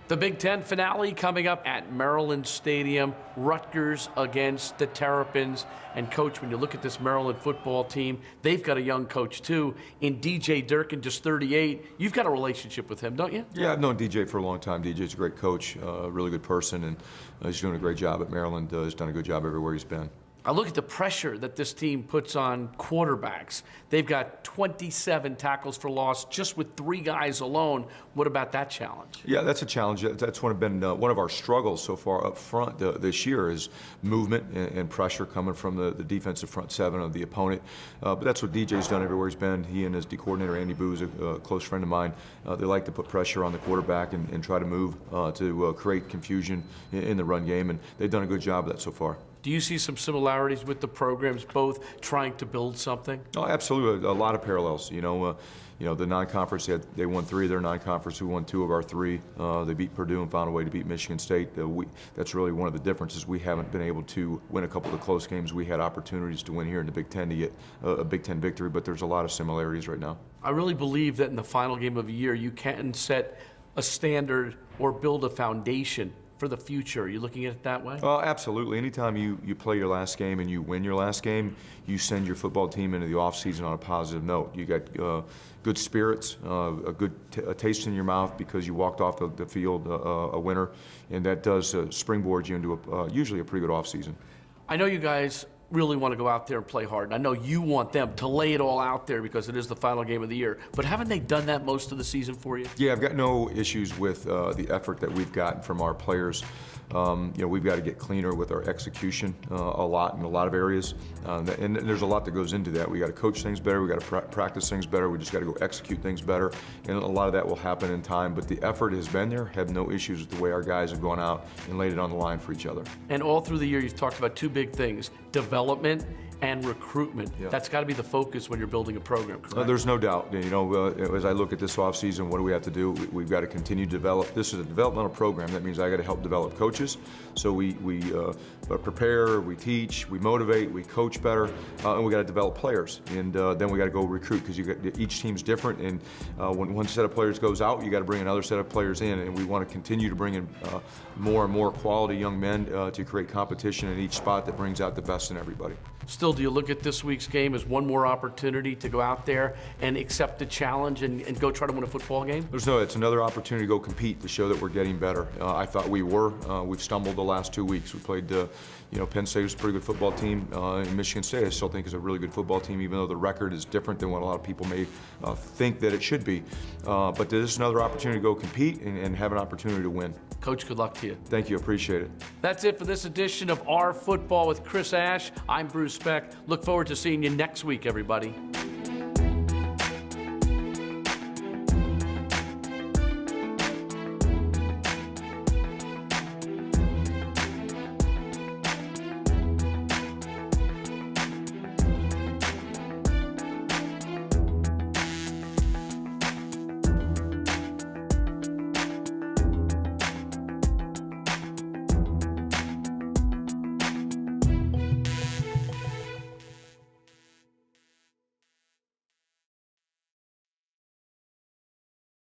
The Big Ten finale coming up at Maryland Stadium. Rutgers against the Terrapins. And, Coach, when you look at this Maryland football team, they've got a young coach, too, in D.J. Durkin, just 38. You've got a relationship with him, don't you? Yeah, I've known DJ for a long time. DJ's a great coach, a really good person, and he's doing a great job at Maryland. He's done a good job everywhere he's been. I look at the pressure that this team puts on quarterbacks. They've got 27 tackles for loss just with 3 guys alone. What about that challenge? Yeah, that's a challenge. That's been one of our struggles so far up front this year is movement and pressure coming from the defensive front 7 of the opponent. But that's what DJ's done everywhere he's been. He and his D coordinator, Andy Boo, is a close friend of mine. They like to put pressure on the quarterback and try to move to create confusion in the run game, and they've done a good job of that so far. Do you see some similarities with the programs, both trying to build something? Oh, absolutely. A lot of parallels. You know, the non-conference, they won 3 of their non-conference. We won 2 of our 3. They beat Purdue and found a way to beat Michigan State. That's really one of the differences. We haven't been able to win a couple of the close games. We had opportunities to win here in the Big Ten to get a Big Ten victory, but there's a lot of similarities right now. I really believe that in the final game of the year, you can set a standard or build a foundation for the future. Are you looking at it that way? Absolutely. Anytime you play your last game and you win your last game, you send your football team into the offseason on a positive note. You got good spirits, a good taste in your mouth because you walked off the field a winner, and that does springboard you into usually a pretty good offseason. I know you guys really want to go out there and play hard. And I know you want them to lay it all out there because it is the final game of the year. But haven't they done that most of the season for you? Yeah, I've got no issues with the effort that we've gotten from our players. We've got to get cleaner with our execution a lot in a lot of areas. And there's a lot that goes into that. We got to coach things better. We got to practice things better. We just got to go execute things better. And a lot of that will happen in time. But the effort has been there. Have no issues with the way our guys have gone out and laid it on the line for each other. And all through the year, you've talked about 2 big things: development and recruitment. Yeah. That's got to be the focus when you're building a program, correct? There's no doubt. As I look at this offseason, what do we have to do? We've got to continue to develop. This is a developmental program. That means I got to help develop coaches. So we prepare, we teach, we motivate, we coach better, and we got to develop players. And then we got to go recruit because each team's different. And when one set of players goes out, you got to bring another set of players in. And we want to continue to bring in more and more quality young men to create competition in each spot that brings out the best in everybody. Still, do you look at this week's game as one more opportunity to go out there and accept the challenge and go try to win a football game? It's another opportunity to go compete to show that we're getting better. I thought we were. We've stumbled the last 2 weeks. We played, Penn State was a pretty good football team. And Michigan State, I still think, is a really good football team, even though the record is different than what a lot of people may think that it should be. But this is another opportunity to go compete and have an opportunity to win. Coach, good luck to you. Thank you. Appreciate it. That's it for this edition of Our Football with Chris Ash. I'm Bruce Beck. Look forward to seeing you next week, everybody.